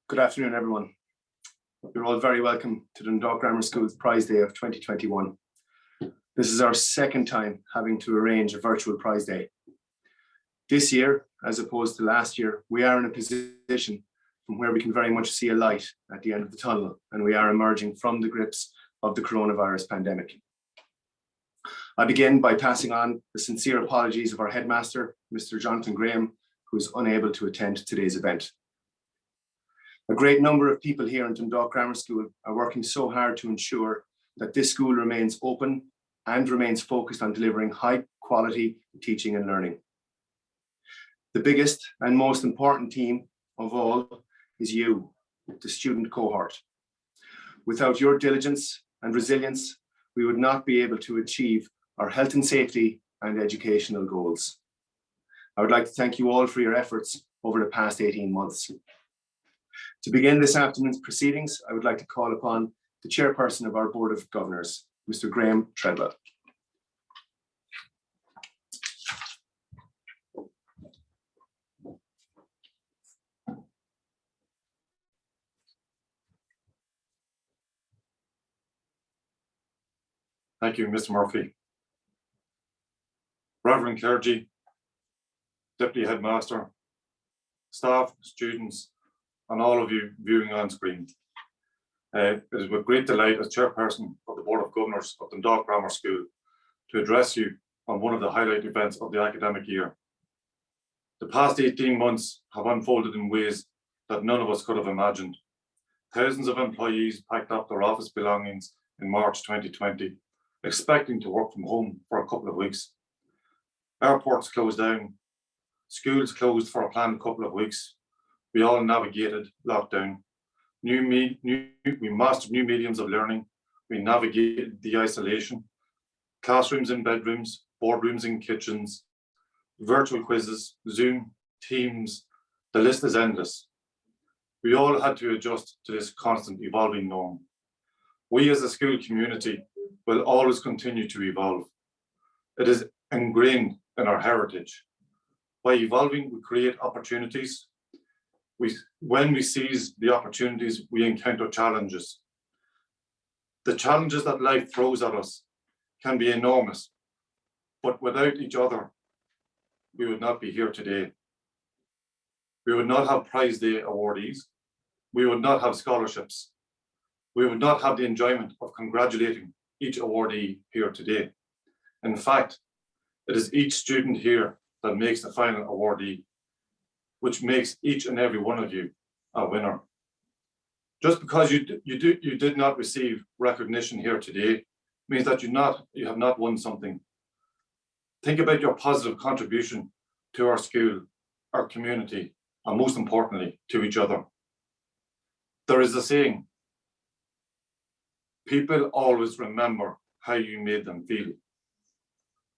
Good afternoon, everyone. You're all very welcome to Dundalk Grammar School's Prize Day of 2021. This is our second time having to arrange a virtual Prize Day. This year, as opposed to last year, we are in a position from where we can very much see a light at the end of the tunnel, and we are emerging from the grips of the coronavirus pandemic. I begin by passing on the sincere apologies of our headmaster, Mr. Jonathan Graham, who is unable to attend today's event. A great number of people here in Dundalk Grammar School are working so hard to ensure that this school remains open and remains focused on delivering high quality teaching and learning. The biggest and most important team of all is you, the student cohort. Without your diligence and resilience, we would not be able to achieve our health and safety and educational goals. I would like to thank you all for your efforts over the past 18 months. To begin this afternoon's proceedings, I would like to call upon the chairperson of our Board of Governors, Mr. Graham Treadwell. Thank you, Mr. Murphy. Reverend clergy, Deputy Headmaster, staff, students, and all of you viewing on screen. It is with great delight as Chairperson of the Board of Governors of Dundalk Grammar School to address you on one of the highlight events of the academic year. The past 18 months have unfolded in ways that none of us could have imagined. Thousands of employees packed up their office belongings in March 2020, expecting to work from home for a couple of weeks. Airports closed down, schools closed for a planned couple of weeks. We all navigated lockdown. We mastered new mediums of learning. We navigated the isolation, classrooms in bedrooms, boardrooms in kitchens, virtual quizzes, Zoom, Teams, the list is endless. We all had to adjust to this constant evolving norm. We as a school community will always continue to evolve. It is ingrained in our heritage. By evolving, we create opportunities. When we seize the opportunities, we encounter challenges. The challenges that life throws at us can be enormous, but without each other, we would not be here today. We would not have Prize Day awardees. We would not have scholarships. We would not have the enjoyment of congratulating each awardee here today. In fact, it is each student here that makes the final awardee, which makes each and every one of you a winner. Just because you did not receive recognition here today means that you have not won something. Think about your positive contribution to our school, our community, and most importantly, to each other. There is a saying, people always remember how you made them feel.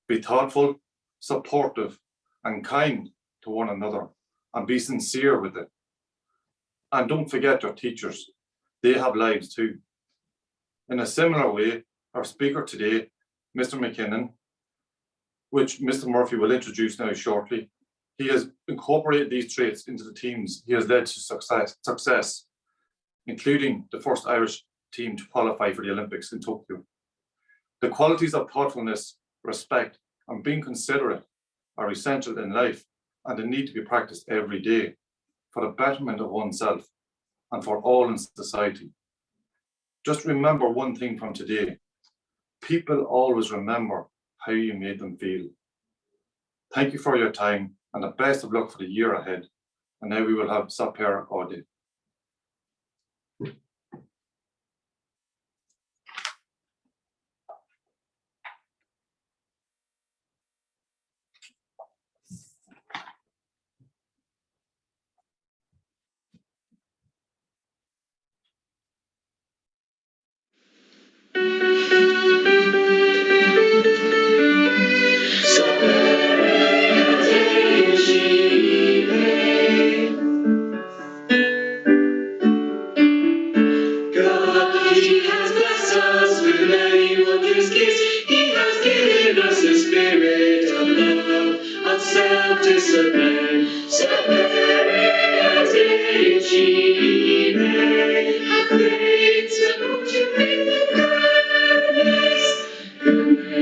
Be thoughtful, supportive, and kind to one another, and be sincere with it. And don't forget your teachers. They have lives too. In a similar way, our speaker today, Mr. McKinnon, which Mr. Murphy will introduce now shortly, he has incorporated these traits into the teams he has led to success, including the first Irish team to qualify for the Olympics in Tokyo. The qualities of thoughtfulness, respect, and being considerate are essential in life, and they need to be practiced every day for the betterment of oneself and for all in society. Just remember one thing from today. People always remember how you made them feel. Thank you for your time and the best of luck for the year ahead. And now we will have Sapir Audi.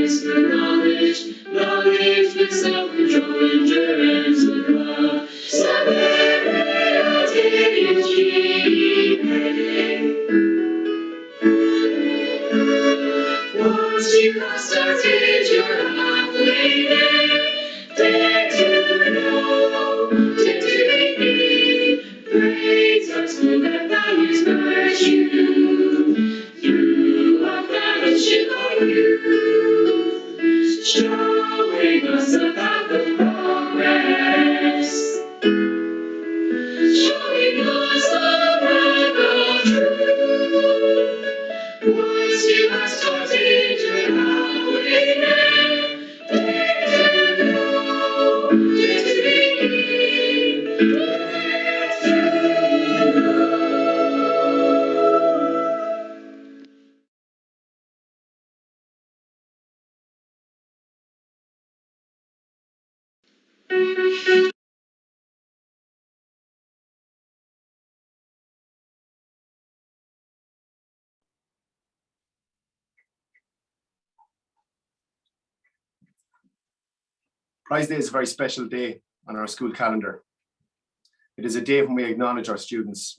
grace, for knowledge, for self-control, endurance, and love. So very I'll take each once you have started, you're halfway there. Dare to know, dare to believe. Praise our school that values virtue. Through our fellowship of youth, showing us the path of progress. Showing us the path of truth. Once you have started, you're halfway there. Dare to know, dare to believe, dare to know. Prize Day is a very special day on our school calendar. It is a day when we acknowledge our students.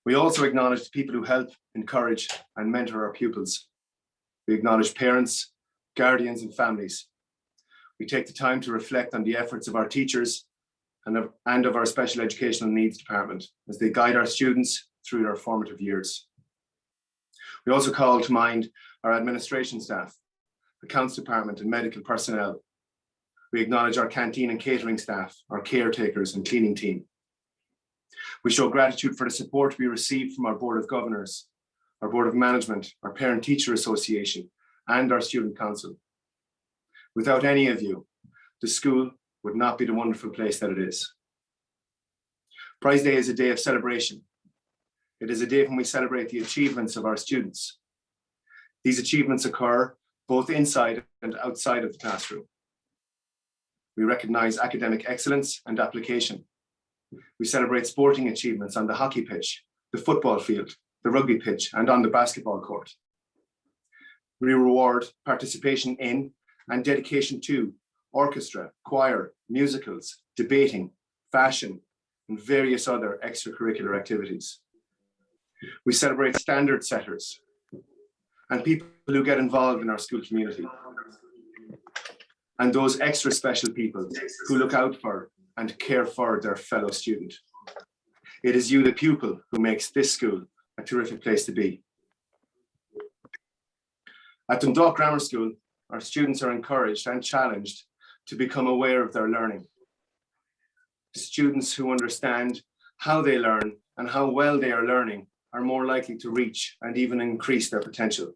We also acknowledge the people who help, encourage, and mentor our pupils. We acknowledge parents, guardians, and families. We take the time to reflect on the efforts of our teachers and of our special educational needs department as they guide our students through their formative years. We also call to mind our administration staff, accounts department, and medical personnel. We acknowledge our canteen and catering staff, our caretakers and cleaning team. We show gratitude for the support we receive from our Board of Governors, our Board of Management, our Parent-Teacher Association, and our Student Council. Without any of you, the school would not be the wonderful place that it is. Prize Day is a day of celebration. It is a day when we celebrate the achievements of our students. These achievements occur both inside and outside of the classroom. We recognize academic excellence and application. We celebrate sporting achievements on the hockey pitch, the football field, the rugby pitch, and on the basketball court. We reward participation in and dedication to orchestra, choir, musicals, debating, fashion, and various other extracurricular activities. We celebrate standard setters and people who get involved in our school community, and those extra special people who look out for and care for their fellow student. It is you, the pupil, who makes this school a terrific place to be. At Dundalk Grammar School, our students are encouraged and challenged to become aware of their learning. Students who understand how they learn and how well they are learning are more likely to reach and even increase their potential.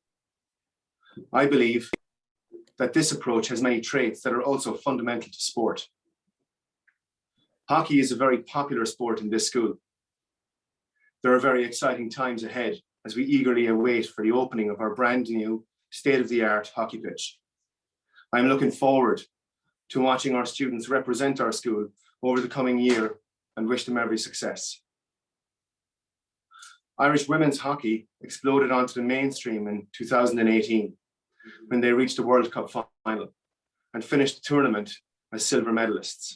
I believe that this approach has many traits that are also fundamental to sport. Hockey is a very popular sport in this school. There are very exciting times ahead as we eagerly await for the opening of our brand new state-of-the-art hockey pitch. I'm looking forward to watching our students represent our school over the coming year and wish them every success. Irish women's hockey exploded onto the mainstream in 2018 when they reached the World Cup final and finished the tournament as silver medalists.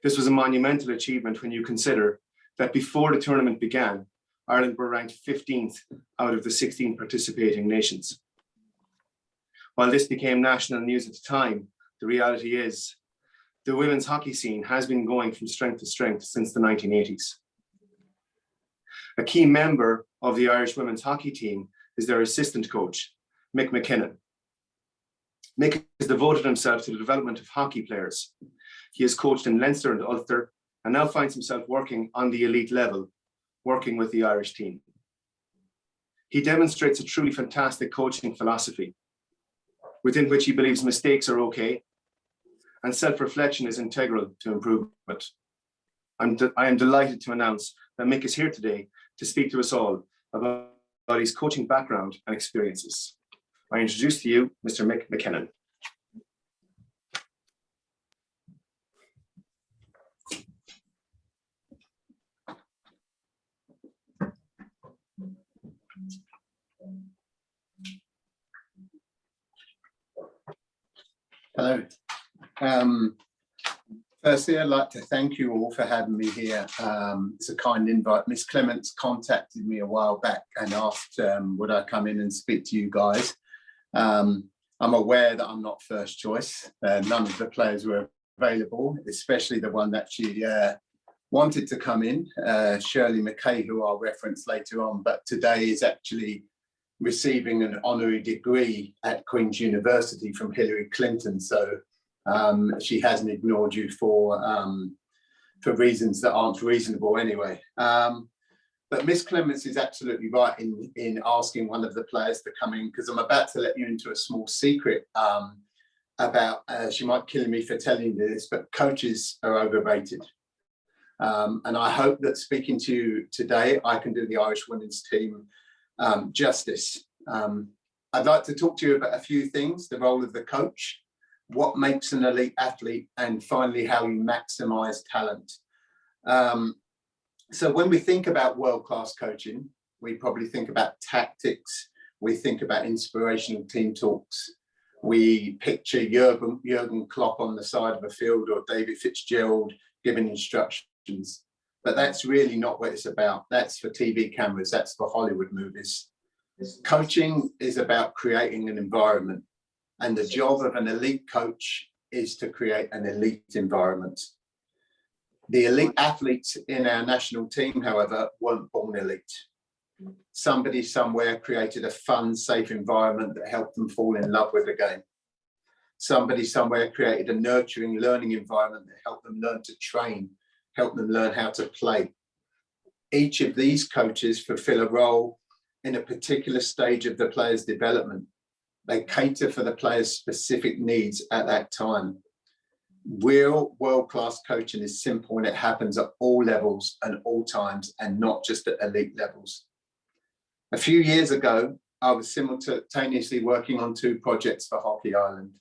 This was a monumental achievement when you consider that before the tournament began, Ireland were ranked 15th out of the 16 participating nations. While this became national news at the time, the reality is the women's hockey scene has been going from strength to strength since the 1980s. A key member of the Irish women's hockey team is their assistant coach, Mick McKinnon. Mick has devoted himself to the development of hockey players. He has coached in Leinster and Ulster and now finds himself working on the elite level, working with the Irish team. He demonstrates a truly fantastic coaching philosophy within which he believes mistakes are okay and self-reflection is integral to improvement. I am delighted to announce that Mick is here today to speak to us all about his coaching background and experiences. I introduce to you Mr. Mick McKinnon. Hello. Firstly, I'd like to thank you all for having me here. It's a kind invite. Miss Clements contacted me a while back and asked would I come in and speak to you guys. I'm aware that I'm not first choice. None of the players were available, especially the one that she wanted to come in, Shirley McKay, who I'll reference later on, but today is actually receiving an honorary degree at Queen's University from Hillary Clinton. So she hasn't ignored you for reasons that aren't reasonable anyway. But Miss Clements is absolutely right in asking one of the players to come in, because I'm about to let you into a small secret about, she might kill me for telling you this, but coaches are overrated. And I hope that speaking to you today, I can do the Irish women's team justice. I'd like to talk to you about a few things: the role of the coach, what makes an elite athlete, and finally, how you maximize talent. So when we think about world-class coaching, we probably think about tactics, we think about inspirational team talks, we picture Jurgen Klopp on the side of a field or David Fitzgerald giving instructions. But that's really not what it's about. That's for TV cameras, that's for Hollywood movies. Coaching is about creating an environment, and the job of an elite coach is to create an elite environment. The elite athletes in our national team, however, weren't born elite. Somebody somewhere created a fun, safe environment that helped them fall in love with the game. Somebody somewhere created a nurturing learning environment that helped them learn to train, helped them learn how to play. Each of these coaches fulfill a role in a particular stage of the player's development. They cater for the player's specific needs at that time. Real world-class coaching is simple, and it happens at all levels and all times, and not just at elite levels. A few years ago, I was simultaneously working on 2 projects for Hockey Ireland.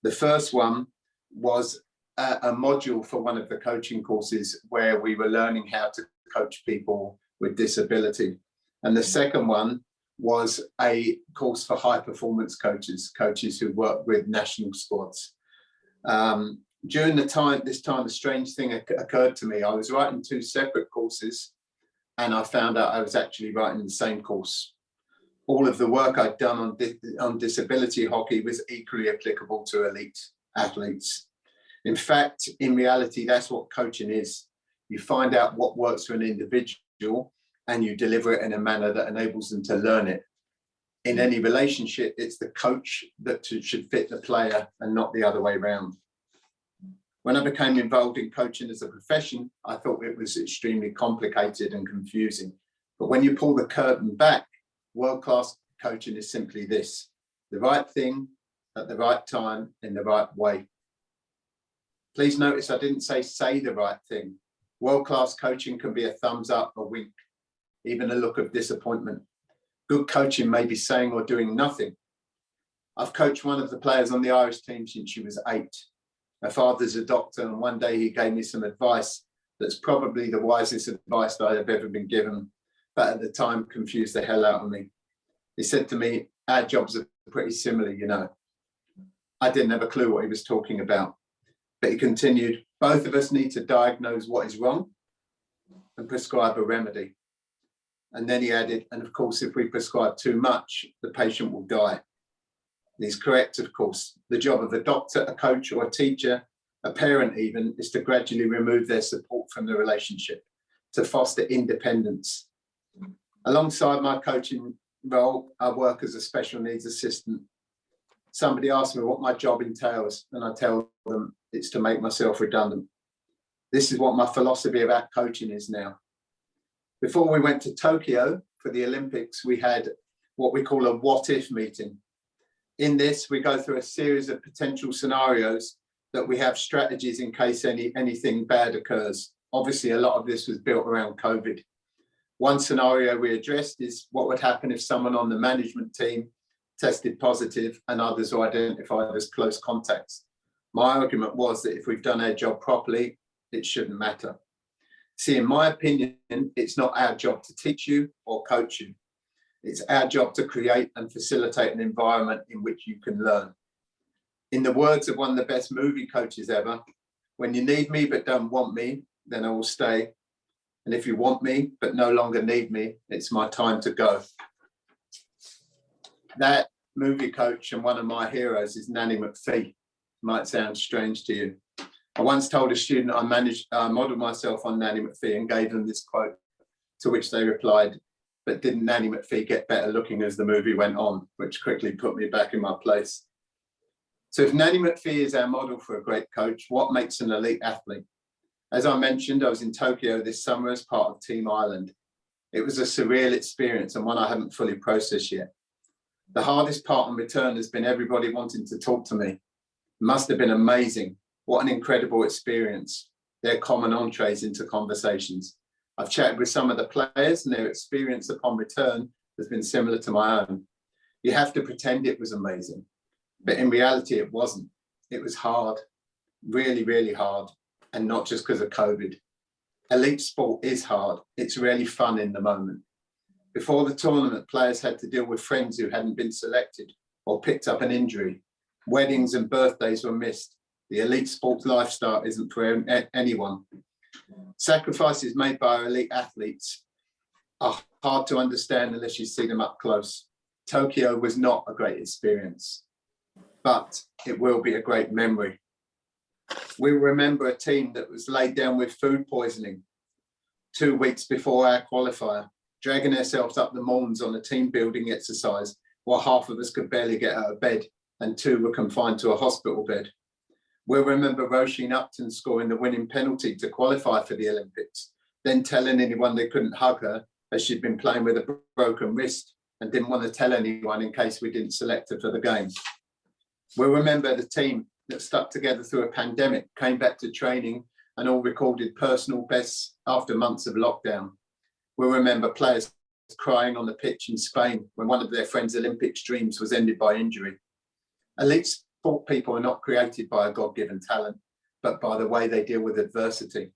The first one was a module for one of the coaching courses where we were learning how to coach people with disability. And the second one was a course for high performance coaches who work with national squads. During this time, a strange thing occurred to me. I was writing 2 separate courses, and I found out I was actually writing the same course. All of the work I'd done on disability hockey was equally applicable to elite athletes. In fact, in reality, that's what coaching is. You find out what works for an individual and you deliver it in a manner that enables them to learn it. In any relationship, it's the coach that should fit the player and not the other way around. When I became involved in coaching as a profession, I thought it was extremely complicated and confusing. But when you pull the curtain back, world-class coaching is simply this: the right thing at the right time in the right way. Please notice I didn't say the right thing. World-class coaching can be a thumbs up, a wink, even a look of disappointment. Good coaching may be saying or doing nothing. I've coached one of the players on the Irish team since she was 8. Her father's a doctor, and one day he gave me some advice that's probably the wisest advice that I have ever been given, but at the time confused the hell out of me. He said to me, "Our jobs are pretty similar, you know." I didn't have a clue what he was talking about, but he continued, "Both of us need to diagnose what is wrong and prescribe a remedy." And then he added, "And of course, if we prescribe too much, the patient will die." And he's correct, of course. The job of a doctor, a coach, or a teacher, a parent even, is to gradually remove their support from the relationship, to foster independence. Alongside my coaching role, I work as a special needs assistant. Somebody asked me what my job entails, and I tell them it's to make myself redundant. This is what my philosophy about coaching is now. Before we went to Tokyo for the Olympics, we had what we call a what-if meeting. In this, we go through a series of potential scenarios that we have strategies in case anything bad occurs. Obviously, a lot of this was built around COVID. One scenario we addressed is what would happen if someone on the management team tested positive and others were identified as close contacts. My argument was that if we've done our job properly, it shouldn't matter. See, in my opinion, it's not our job to teach you or coach you. It's our job to create and facilitate an environment in which you can learn. In the words of one of the best movie coaches ever, when you need me but don't want me, then I will stay. And if you want me but no longer need me, it's my time to go. That movie coach and one of my heroes is Nanny McPhee. Might sound strange to you. I once told a student I modelled myself on Nanny McPhee and gave them this quote, to which they replied, but didn't Nanny McPhee get better looking as the movie went on, which quickly put me back in my place. So if Nanny McPhee is our model for a great coach, what makes an elite athlete? As I mentioned, I was in Tokyo this summer as part of Team Ireland. It was a surreal experience and one I haven't fully processed yet. The hardest part on return has been everybody wanting to talk to me. It must have been amazing. What an incredible experience. They're common entrees into conversations. I've chatted with some of the players and their experience upon return has been similar to my own. You have to pretend it was amazing, but in reality, it wasn't. It was hard, really, really hard, and not just because of COVID. Elite sport is hard. It's really fun in the moment. Before the tournament, players had to deal with friends who hadn't been selected or picked up an injury. Weddings and birthdays were missed. The elite sports lifestyle isn't for anyone. Sacrifices made by our elite athletes are hard to understand unless you see them up close. Tokyo was not a great experience, but it will be a great memory. We remember a team that was laid down with food poisoning 2 weeks before our qualifier, dragging ourselves up the Mons on a team building exercise while half of us could barely get out of bed and 2 were confined to a hospital bed. We'll remember Roisin Upton scoring the winning penalty to qualify for the Olympics, then telling anyone they couldn't hug her as she'd been playing with a broken wrist and didn't want to tell anyone in case we didn't select her for the game. We'll remember the team that stuck together through a pandemic, came back to training and all recorded personal bests after months of lockdown. We'll remember players crying on the pitch in Spain when one of their friends' Olympics dreams was ended by injury. Elite sport people are not created by a God-given talent, but by the way they deal with adversity.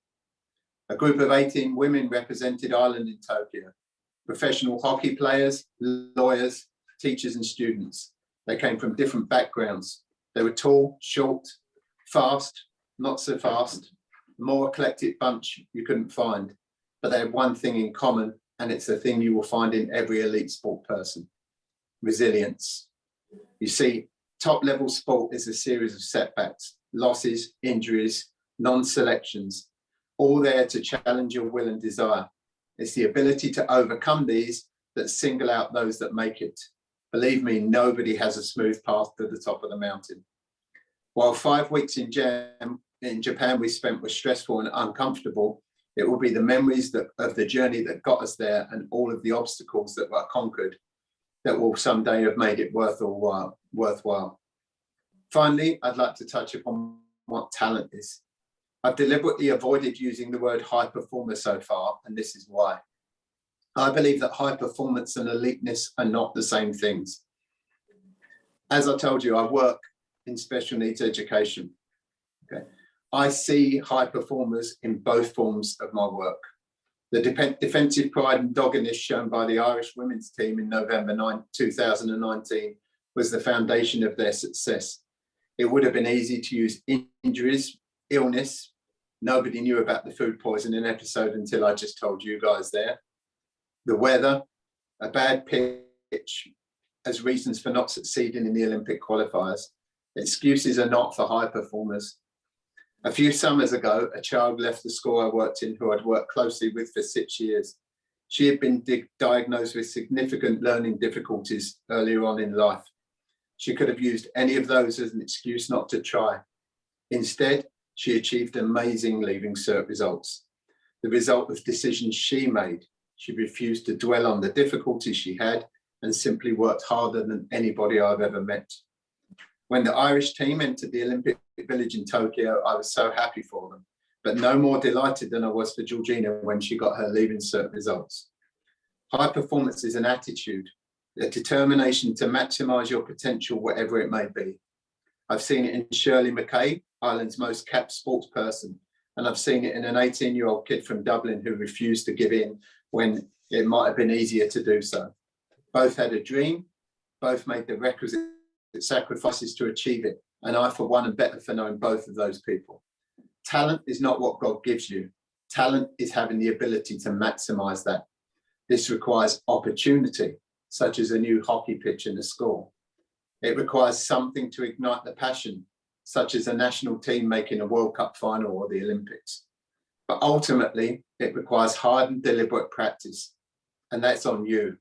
A group of 18 women represented Ireland in Tokyo. Professional hockey players, lawyers, teachers and students. They came from different backgrounds. They were tall, short, fast, not so fast, a more eclectic bunch you couldn't find. But they had one thing in common, and it's the thing you will find in every elite sport person: resilience. You see, top-level sport is a series of setbacks, losses, injuries, non-selections, all there to challenge your will and desire. It's the ability to overcome these that single out those that make it. Believe me, nobody has a smooth path to the top of the mountain. While 5 weeks in Japan we spent were stressful and uncomfortable, it will be the memories of the journey that got us there and all of the obstacles that were conquered that will someday have made it worthwhile. Finally, I'd like to touch upon what talent is. I've deliberately avoided using the word high performer so far, and this is why. I believe that high performance and eliteness are not the same things. As I told you, I work in special needs education. Okay. I see high performers in both forms of my work. The defensive pride and doggedness shown by the Irish women's team in November 2019 was the foundation of their success. It would have been easy to use injuries, illness. Nobody knew about the food poisoning episode until I just told you guys there. The weather, a bad pitch as reasons for not succeeding in the Olympic qualifiers. Excuses are not for high performers. A few summers ago, a child left the school I worked in who I'd worked closely with for 6 years. She had been diagnosed with significant learning difficulties earlier on in life. She could have used any of those as an excuse not to try. Instead, she achieved amazing Leaving Cert results. The result of decisions she made. She refused to dwell on the difficulties she had and simply worked harder than anybody I've ever met. When the Irish team entered the Olympic Village in Tokyo, I was so happy for them, but no more delighted than I was for Georgina when she got her Leaving Cert results. High performance is an attitude, a determination to maximise your potential, whatever it may be. I've seen it in Shirley McKay, Ireland's most capped sports person, and I've seen it in an 18-year-old kid from Dublin who refused to give in when it might have been easier to do so. Both had a dream, both made the requisite sacrifices to achieve it, And I, for one, am better for knowing both of those people. Talent is not what God gives you. Talent is having the ability to maximize that. This requires opportunity, such as a new hockey pitch in a school. It requires something to ignite the passion, such as a national team making a World Cup final or the Olympics. But ultimately, it requires hard and deliberate practice, and that's on you.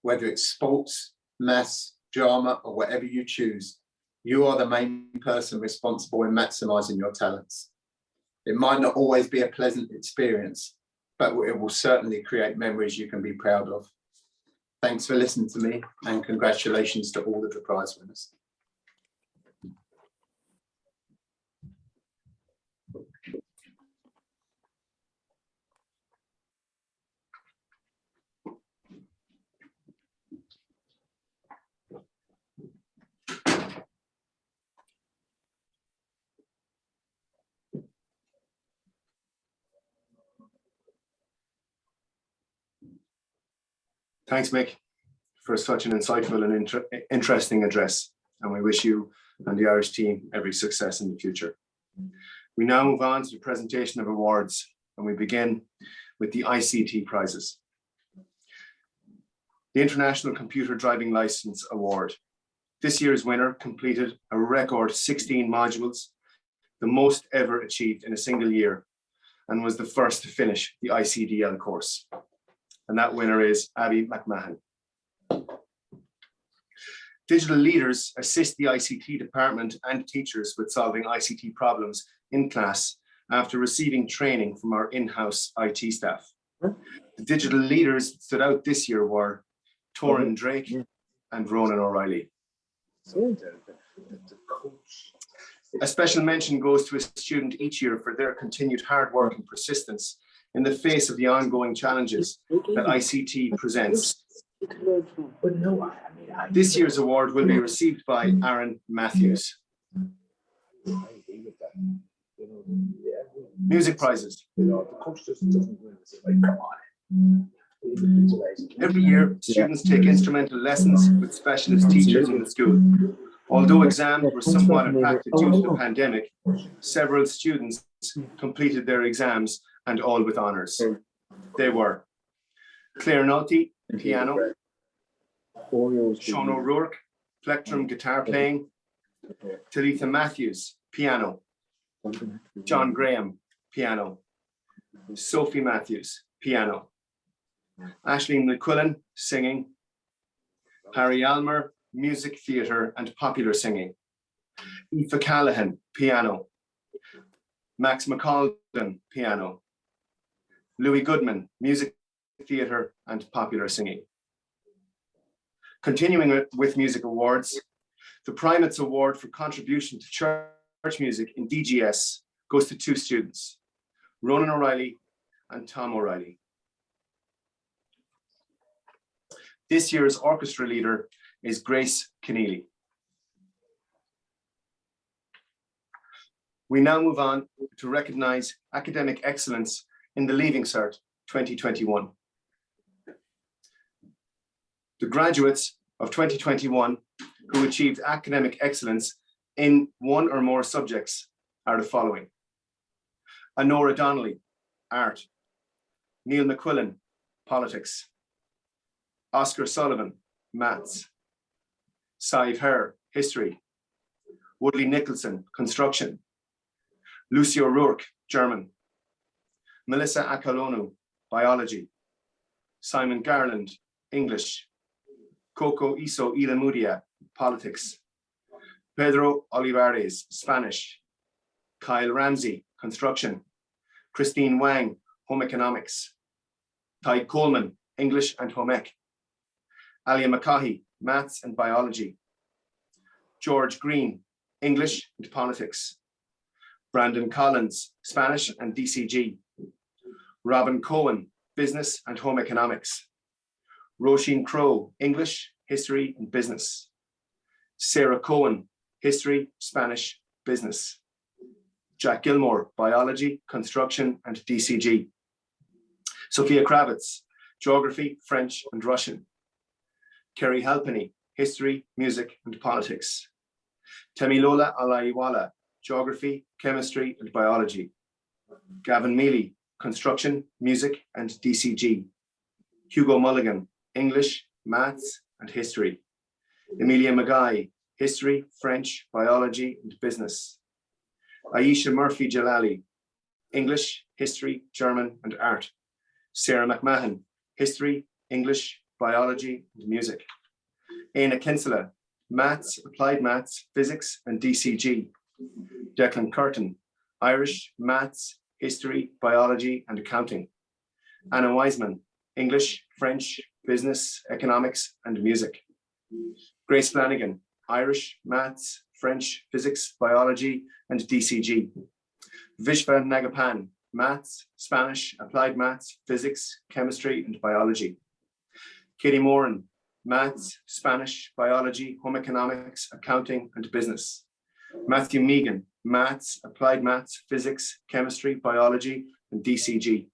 Whether it's sports, maths, drama, or whatever you choose, you are the main person responsible in maximizing your talents. It might not always be a pleasant experience, but it will certainly create memories you can be proud of. Thanks for listening to me, and congratulations to all of the prize winners. Thanks, Mick, for such an insightful and interesting address. And we wish you and the Irish team every success in the future. We now move on to the presentation of awards, and we begin with the ICT prizes. The International Computer Driving License Award. This year's winner completed a record 16 modules, the most ever achieved in a single year, and was the first to finish the ICDL course. And that winner is Abby McMahon. Digital leaders assist the ICT department and teachers with solving ICT problems in class after receiving training from our in-house IT staff. The digital leaders that stood out this year were Torin Drake and Ronan O'Reilly. A special mention goes to a student each year for their continued hard work and persistence in the face of the ongoing challenges that ICT presents. This year's award will be received by Aaron Matthews. Music prizes. Every year, students take instrumental lessons with specialist teachers in the school. Although exams were somewhat impacted due to the pandemic, several students completed their exams and all with honours. They were Claire Nolte, piano, Sean O'Rourke, plectrum guitar playing, Talitha Matthews, piano, John Graham, piano, Sophie Matthews, piano, Aisling McQuillan, singing, Harry Almer, music, theatre and popular singing, Aoife Callahan, piano, Max McCalden, piano, Louis Goodman, music, theatre and popular singing. Continuing with music awards, the Primates Award for contribution to church music in DGS goes to two students, Ronan O'Reilly and Tom O'Reilly. This year's orchestra leader is Grace Keneally. We now move on to recognise academic excellence in the Leaving Cert 2021. The graduates of 2021 who achieved academic excellence in one or more subjects are the following: Honora Donnelly, art; Neil McQuillan, politics; Oscar Sullivan, maths; Saif Herr, history; Woodley Nicholson, construction; Lucy O'Rourke, German; Melissa Akalonu, biology; Simon Garland, English; Coco Iso Ilamudia, politics; Pedro Olivares, Spanish; Kyle Ramsey, construction; Christine Wang, home economics; Ty Coleman, English and home ec; Alia McCaughey, maths and biology; George Green, English and politics; Brandon Collins, Spanish and DCG; Robin Cohen, business and home economics; Roisin Crowe, English, history and business; Sarah Cohen, history, Spanish, business; Jack Gilmore, biology, construction and DCG; Sophia Kravitz, geography, French and Russian; Kerry Halpenny, history, music and politics; Temilola Alaiwala, Geography, Chemistry and Biology. Gavin Mealy, Construction, Music and DCG. Hugo Mulligan, English, Maths and History. Emilia Magai, History, French, Biology and Business. Aisha Murphy Jalali, English, History, German and Art. Sarah McMahon, History, English, Biology and Music. Aina Kinsella, Maths, Applied Maths, Physics and DCG. Declan Curtin, Irish, Maths, History, Biology and Accounting. Anna Wiseman, English, French, Business, Economics and Music. Grace Flanagan, Irish, Maths, French, Physics, Biology and DCG. Vishva Nagapan, Maths, Spanish, Applied Maths, Physics, Chemistry and Biology. Katie Moran, Maths, Spanish, Biology, Home Economics, Accounting and Business. Matthew Megan, Maths, Applied Maths, Physics, Chemistry, Biology and DCG.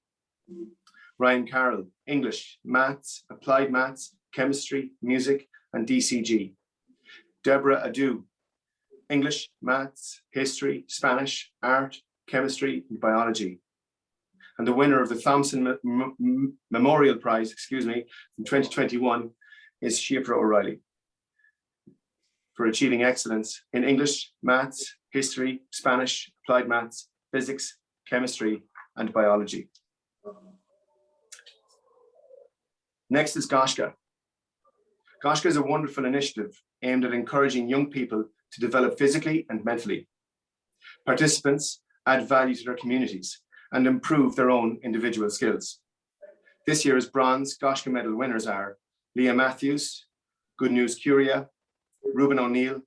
Ryan Carroll, English, Maths, Applied Maths, Chemistry, Music and DCG. Deborah Adu, English, Maths, History, Spanish, Art, Chemistry and Biology. And the winner of the Thompson Memorial Prize, in 2021 is Shiafra O'Reilly for achieving excellence in English, Maths, History, Spanish, Applied Maths, Physics, Chemistry and Biology. Next is Goshka. Goshka is a wonderful initiative aimed at encouraging young people to develop physically and mentally. Participants add value to their communities and improve their own individual skills. This year's bronze Goshka medal winners are Leah Matthews, Good News Curia, Ruben O'Neill,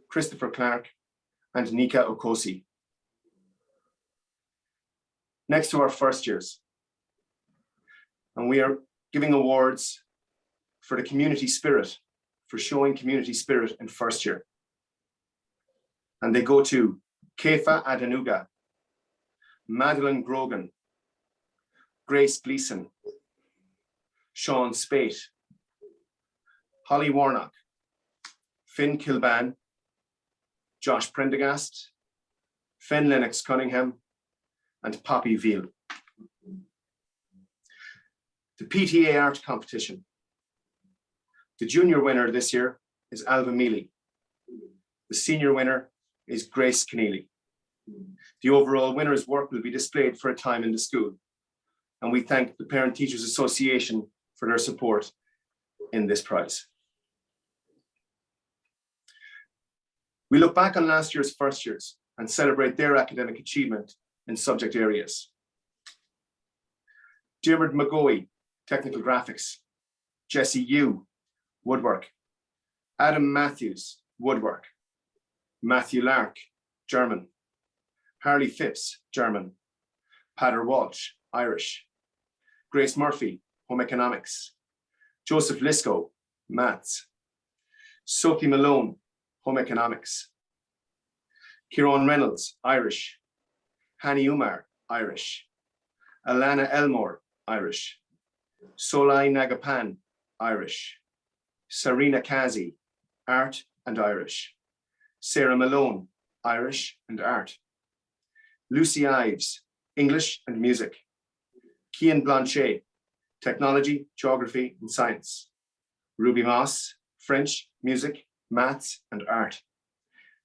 Christopher Clark, and Nika Okosi. Next to our first years. And we are giving awards for the community spirit, for showing community spirit in first year. And they go to Kefa Adenuga, Madeline Grogan, Grace Gleason, Sean Spate, Holly Warnock, Finn Kilban, Josh Prendergast, Finn Lennox Cunningham, and Poppy Veal. The PTA art competition. The junior winner this year is Alva Mealy. The senior winner is Grace Keneally. The overall winner's work will be displayed for a time in the school. And we thank the Parent Teachers Association for their support in this prize. We look back on last year's first years and celebrate their academic achievement in subject areas. Diarmuid McGoey, Technical Graphics. Jesse Yu, Woodwork. Adam Matthews, Woodwork. Matthew Lark, German. Harley Phipps, German. Pader Walsh, Irish. Grace Murphy, Home Economics. Joseph Lisco, Maths. Sophie Malone, Home Economics. Kieran Reynolds, Irish. Hani Umar, Irish. Alana Elmore, Irish. Solai Nagapan, Irish. Sarina Kazi, Art and Irish. Sarah Malone, Irish and Art. Lucy Ives, English and Music. Kian Blanchet, Technology, Geography and Science. Ruby Moss, French, Music, Maths and Art.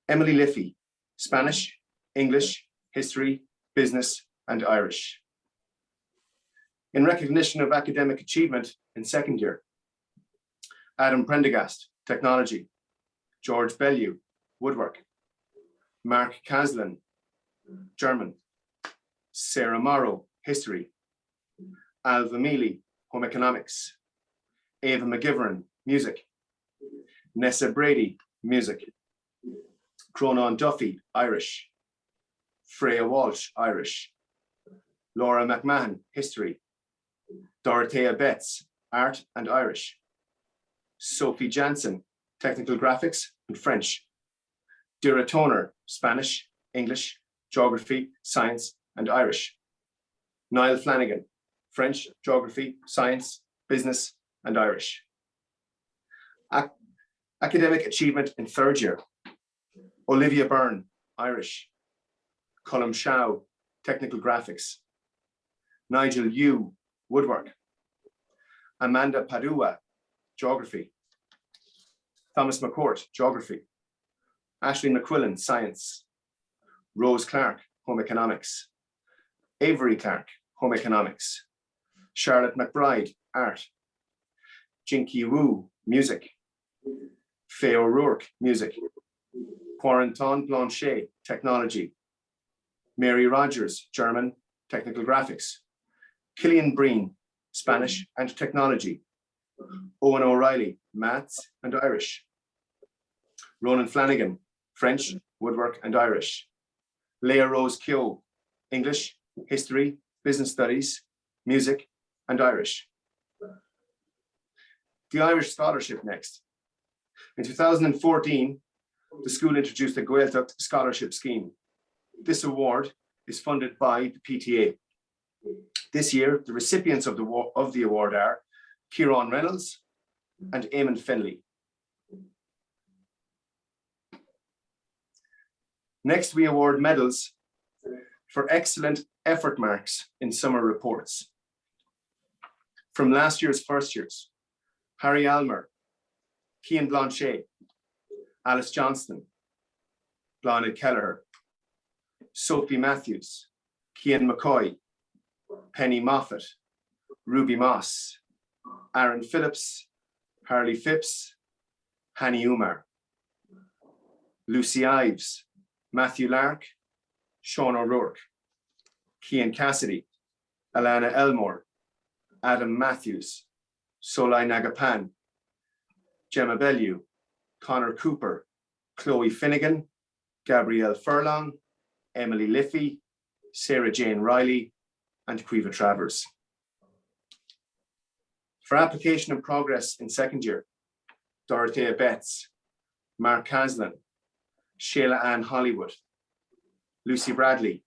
Emily Liffey, Spanish, English, History, Business and Irish. In recognition of academic achievement in second year, Adam Prendergast, Technology. George Bellew, Woodwork. Mark Caslin, German. Sarah Morrow, History. Alva Mealy, Home Economics. Ava McGivern, Music. Nessa Brady, Music. Cronon Duffy, Irish. Freya Walsh, Irish. Laura McMahon, History. Dorothea Betts, Art and Irish. Sophie Jansen, Technical Graphics and French. Dira Toner, Spanish, English, Geography, Science and Irish. Niall Flanagan, French, Geography, Science, Business and Irish. Academic achievement in third year. Olivia Byrne, Irish. Colm Shaw, Technical Graphics. Nigel Yu, Woodwork. Amanda Padua, Geography. Thomas McCourt, Geography. Ashley McQuillan, Science. Rose Clark, Home Economics. Avery Clark, Home Economics. Charlotte McBride, Art. Jinky Wu, Music. Faye O'Rourke, Music. Quaranton Blanchet, Technology. Mary Rogers, German, Technical Graphics. Killian Breen, Spanish and Technology. Owen O'Reilly, Maths and Irish. Ronan Flanagan, French, Woodwork and Irish. Leah Rose Keogh, English, History, Business Studies, Music and Irish. The Irish Scholarship next. In 2014, the school introduced the Gaeltacht Scholarship Scheme. This award is funded by the PTA. This year, the recipients of the award are Kieran Reynolds and Eamon Finley. Next, we award medals for excellent effort marks in summer reports. From last year's first years, Harry Almer, Cian Blanchet, Alice Johnston, Bláthnaid Kelleher, Sophie Matthews, Cian McCoy, Penny Moffat, Ruby Moss, Aaron Phillips, Harley Phipps, Hanny Umar, Lucy Ives, Matthew Lark, Sean O'Rourke, Cian Cassidy, Alana Elmore, Adam Matthews, Solai Nagapan, Gemma Bellew, Connor Cooper, Chloe Finnegan, Gabrielle Furlong, Emily Liffey, Sarah Jane Riley, and Quiva Travers. For application and progress in second year, Dorothea Betts, Mark Caslin, Sheila Ann Hollywood, Lucy Bradley,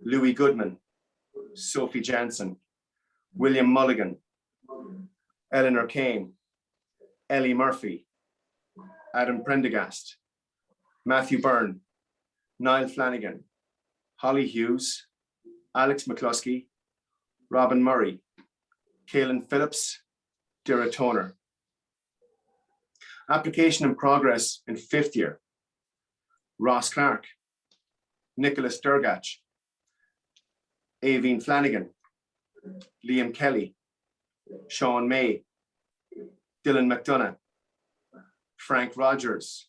Louis Goodman, Sophie Jansen, William Mulligan, Eleanor Kane, Ellie Murphy, Adam Prendergast, Matthew Byrne, Niall Flanagan, Holly Hughes, Alex McCluskey, Robin Murray, Caelan Phillips, Dira Toner. Application and progress in fifth year, Ross Clark, Nicholas Durgach, Aveen Flanagan, Liam Kelly, Sean May, Dylan McDonough, Frank Rogers,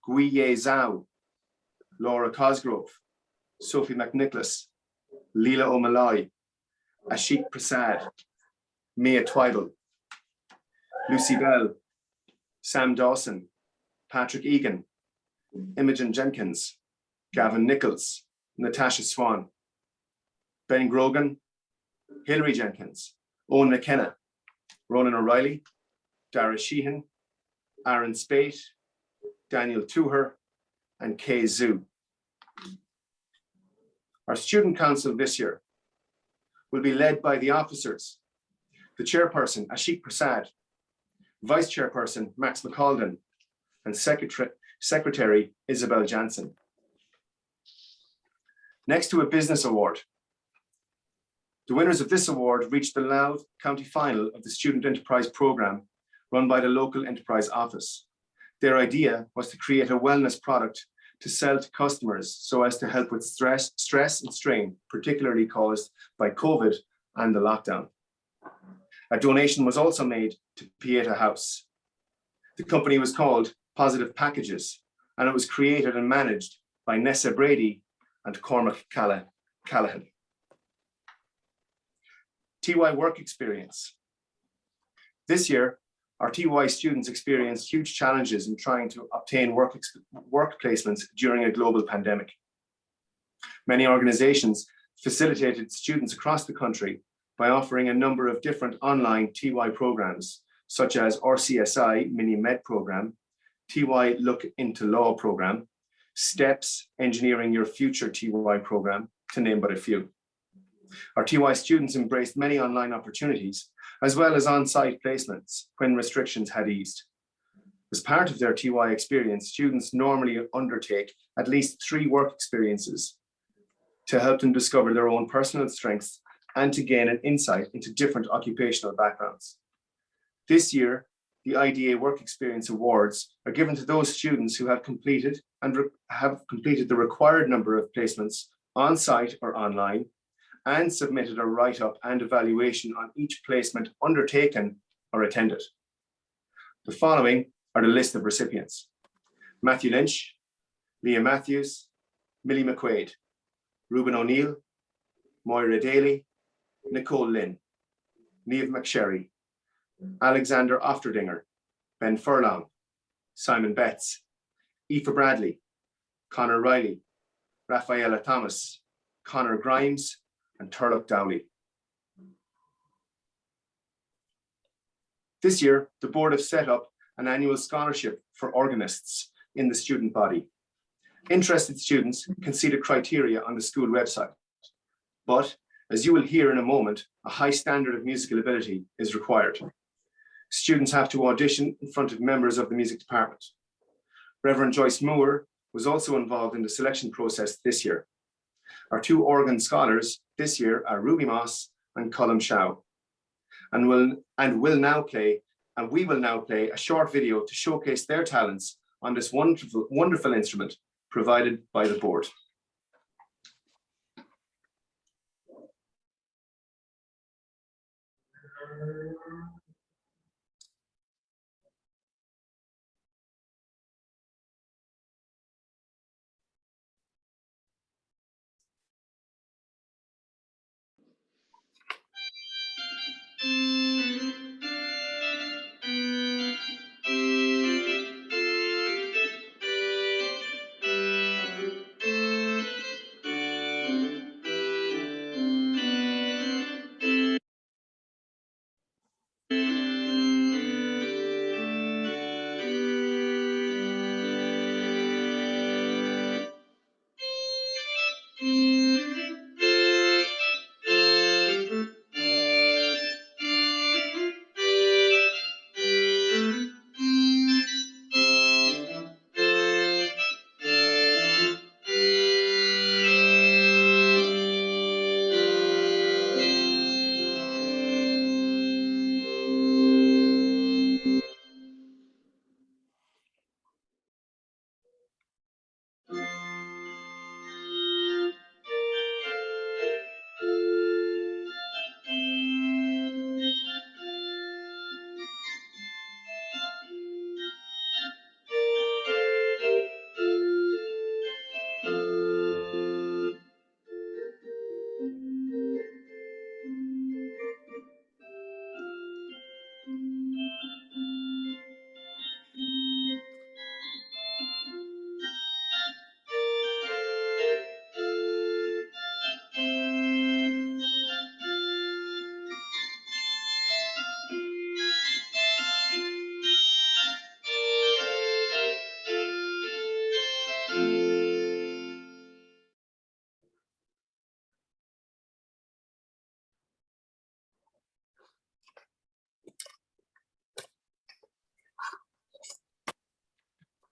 Guiye Zhao, Laura Cosgrove, Sophie McNicholas, Leela O'Malloy, Ashik Prasad, Mia Twyble, Lucy Bell, Sam Dawson, Patrick Egan, Imogen Jenkins, Gavin Nichols, Natasha Swan, Ben Grogan, Hilary Jenkins, Owen McKenna, Ronan O'Reilly, Dara Sheehan, Aaron Spate, Daniel Tuher, and Kay Zhu. Our student council this year will be led by the officers, the chairperson, Ashik Prasad, vice chairperson, Max McCalden, and secretary, Isabel Jansen. Next to a business award. The winners of this award reached the Louth County Final of the Student Enterprise Programme run by the local enterprise office. Their idea was to create a wellness product to sell to customers so as to help with stress and strain, particularly caused by COVID and the lockdown. A donation was also made to Pieta House. The company was called Positive Packages, and it was created and managed by Nessa Brady and Cormac Callahan. TY work experience. This year, our TY students experienced huge challenges in trying to obtain work placements during a global pandemic. Many organizations facilitated students across the country by offering a number of different online TY programs, such as RCSI Mini Med program, TY Look into Law program, STEPS Engineering Your Future TY program, to name but a few. Our TY students embraced many online opportunities, as well as on-site placements when restrictions had eased. As part of their TY experience, students normally undertake at least 3 work experiences to help them discover their own personal strengths and to gain an insight into different occupational backgrounds. This year, the IDA Work Experience Awards are given to those students who have completed the required number of placements on site or online and submitted a write-up and evaluation on each placement undertaken or attended. The following are the list of recipients: Matthew Lynch, Leah Matthews, Millie McQuaid, Ruben O'Neill, Moira Daly, Nicole Lynn, Niamh McSherry, Alexander Ofterdinger, Ben Furlong, Simon Betts, Aoife Bradley, Conor Riley, Rafaela Thomas, Conor Grimes, and Turlough Dowley. This year, the board have set up an annual scholarship for organists in the student body. Interested students can see the criteria on the school website, but as you will hear in a moment, a high standard of musical ability is required. Students have to audition in front of members of the music department. Reverend Joyce Moore was also involved in the selection process this year. Our 2 organ scholars this year are Ruby Moss and Colm Shaw, and we will now play a short video to showcase their talents on this wonderful instrument provided by the board.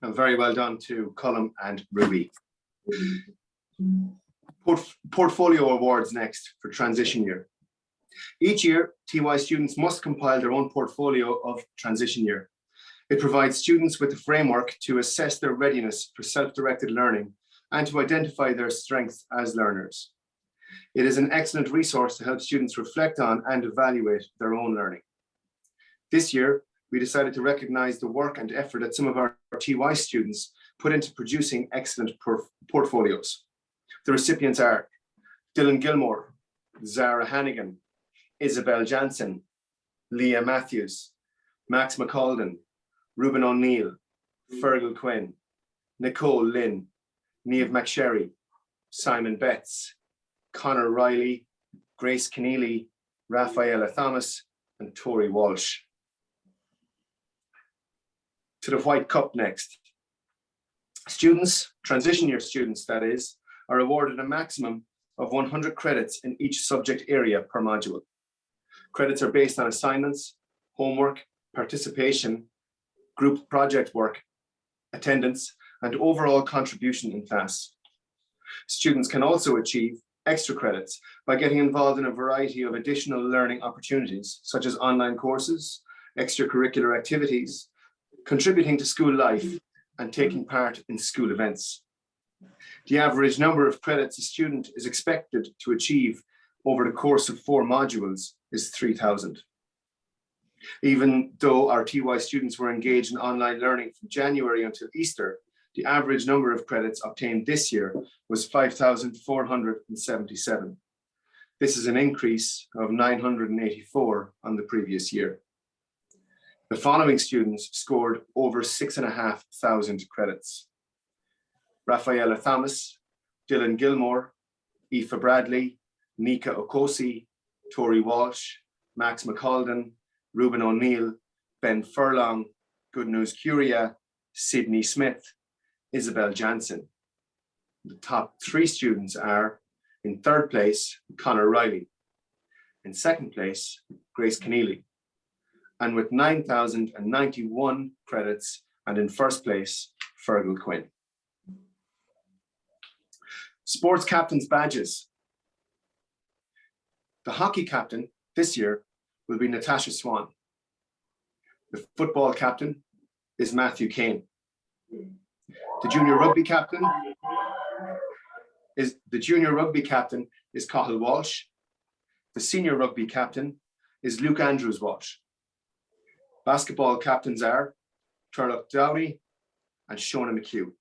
And very well done to Colm and Ruby. Portfolio awards next for transition year. Each year, TY students must compile their own portfolio of transition year. It provides students with a framework to assess their readiness for self-directed learning and to identify their strengths as learners. It is an excellent resource to help students reflect on and evaluate their own learning. This year, we decided to recognize the work and effort that some of our TY students put into producing excellent portfolios. The recipients are Dylan Gilmore, Zara Hannigan, Isabel Jansen, Leah Matthews, Max McCalden, Ruben O'Neill, Fergal Quinn, Nicole Lynn, Niamh McSherry, Simon Betts, Conor Riley, Grace Keneally, Rafaela Thomas, and Tori Walsh. To the White Cup next. Students, transition year students that is, are awarded a maximum of 100 credits in each subject area per module. Credits are based on assignments, homework, participation, group project work, attendance, and overall contribution in class. Students can also achieve extra credits by getting involved in a variety of additional learning opportunities, such as online courses, extracurricular activities, contributing to school life, and taking part in school events. The average number of credits a student is expected to achieve over the course of 4 modules is 3,000. Even though our TY students were engaged in online learning from January until Easter, the average number of credits obtained this year was 5,477. This is an increase of 984 on the previous year. The following students scored over 6,500 credits: Rafaela Thomas, Dylan Gilmore, Aoife Bradley, Nika Okosi, Tori Walsh, Max McCalden, Ruben O'Neill, Ben Furlong, Good News Curia, Sydney Smith, Isabel Jansen. The top 3 students are, in 3rd place, Connor Riley, in 2nd place, Grace Keneally, and with 9,091 credits, and in 1st place, Fergal Quinn. Sports captains' badges. The hockey captain this year will be Natasha Swan. The football captain is Matthew Kane. The junior rugby captain is Cathal Walsh. The senior rugby captain is Luke Andrews Walsh. Basketball captains are Turlough Downey and Shona McHugh.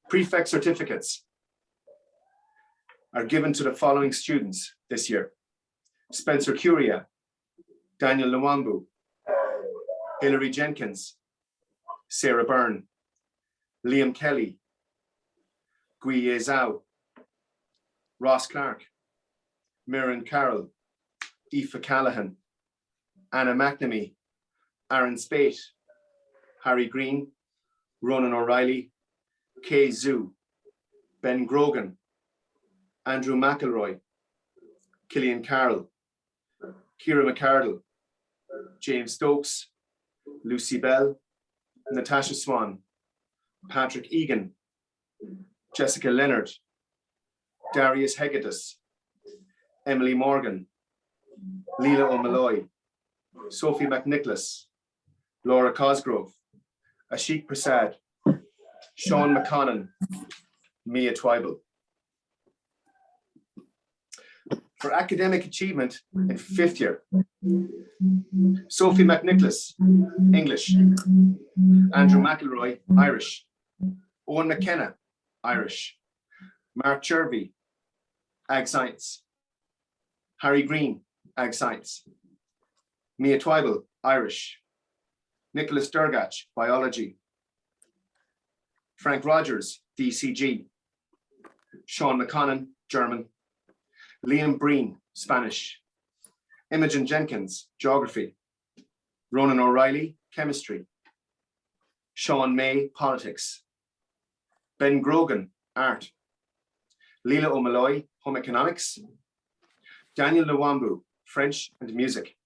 Prefect certificates are given to the following students this year: Spencer Curia, Daniel Nwambu, Hilary Jenkins, Sarah Byrne, Liam Kelly, Guye Zhao, Ross Clark, Mirren Carroll, Aoife Callahan, Anna McNamee, Aaron Spate, Harry Green, Ronan O'Reilly, Kay Zhu, Ben Grogan, Andrew McElroy, Killian Carroll, Ciara McCardle, James Stokes, Lucy Bell, Natasha Swan, Patrick Egan, Jessica Leonard, Darius Hegedus, Emily Morgan, Leela O'Malloy, Sophie McNicholas, Laura Cosgrove, Ashik Prasad, Sean McConnon, Mia Twyble. For academic achievement in 5th year, Sophie McNicholas, English, Andrew McElroy, Irish, Owen McKenna, Irish, Mark Chervy, Ag Science, Harry Green, Ag Science, Mia Twyble, Irish, Nicholas Durgach, Biology, Frank Rogers, DCG, Sean McConnon, German, Liam Breen, Spanish, Imogen Jenkins, Geography, Ronan O'Reilly, Chemistry, Sean May, Politics, Ben Grogan, Art, Leela O'Malloy, Home Economics, Daniel Nwambu, French and Music,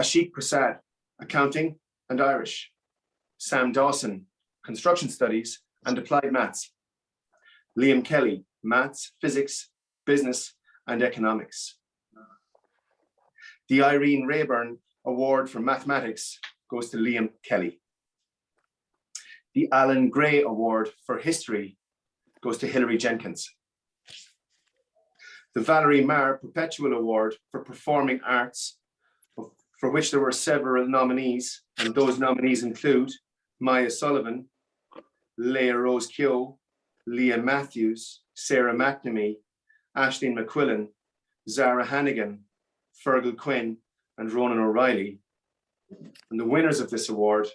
Ashik Prasad, Accounting and Irish, Sam Dawson, Construction Studies and Applied Maths, Liam Kelly, Maths, Physics, Business and Economics. The Irene Rayburn Award for Mathematics goes to Liam Kelly. The Alan Gray Award for History goes to Hilary Jenkins. The Valerie Marr Perpetual Award for Performing Arts, for which there were several nominees, and those nominees include Maya Sullivan, Leah Rose Keogh, Leah Matthews, Sarah McNamee, Aisling McQuillan, Zara Hannigan, Fergal Quinn, and Ronan O'Reilly. And the winners of this award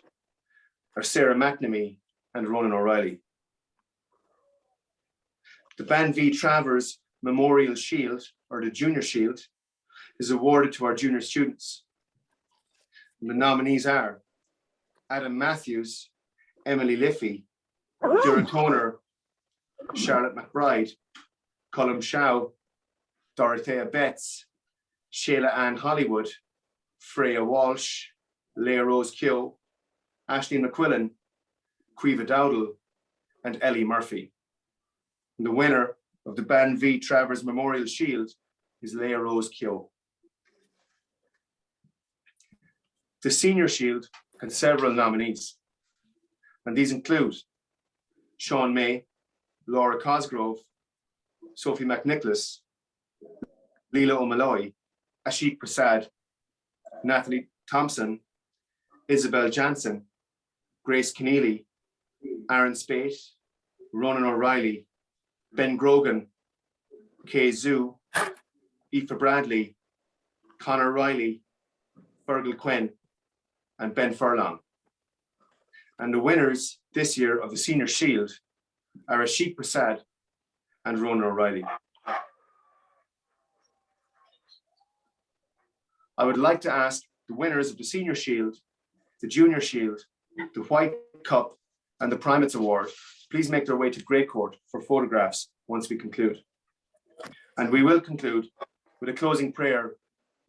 are Sarah McNamee and Ronan O'Reilly. The Banvie Travers Memorial Shield, or the Junior Shield, is awarded to our junior students. And the nominees are Adam Matthews, Emily Liffey, Dura Toner, Charlotte McBride, Colm Shaw, Dorothea Betts, Sheila Ann Hollywood, Freya Walsh, Leah Rose Keogh, Aisling McQuillan, Caoimhe Dowdall, and Ellie Murphy. And the winner of the Ban V Travers Memorial Shield is Leah Rose Keogh. The Senior Shield had several nominees, and these include Sean May, Laura Cosgrove, Sophie McNicholas, Leela O'Malloy, Ashik Prasad, Natalie Thompson, Isabel Jansen, Grace Keneally, Aaron Spate, Ronan O'Reilly, Ben Grogan, Kay Zhu, Aoife Bradley, Conor Riley, Fergal Quinn, and Ben Furlong. And the winners this year of the Senior Shield are Ashik Prasad and Ronan O'Reilly. I would like to ask the winners of the Senior Shield, the Junior Shield, the White Cup, and the Primates Award, please make their way to Grey Court for photographs once we conclude. And we will conclude with a closing prayer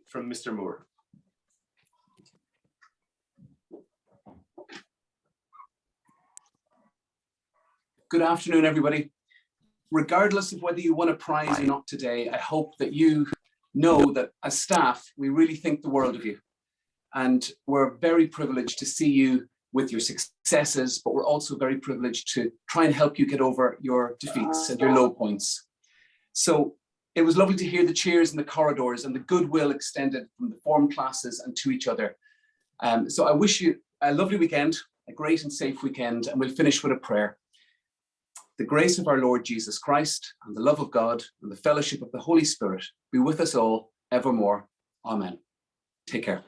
from Mr. Moore. Good afternoon, everybody. Regardless of whether you won a prize or not today, I hope that you know that as staff, we really think the world of you. And we're very privileged to see you with your successes, but we're also very privileged to try and help you get over your defeats and your low points. So it was lovely to hear the cheers in the corridors and the goodwill extended from the form classes and to each other. So I wish you a lovely weekend, a great and safe weekend, and we'll finish with a prayer. The grace of our Lord Jesus Christ and the love of God and the fellowship of the Holy Spirit be with us all evermore. Amen. Take care.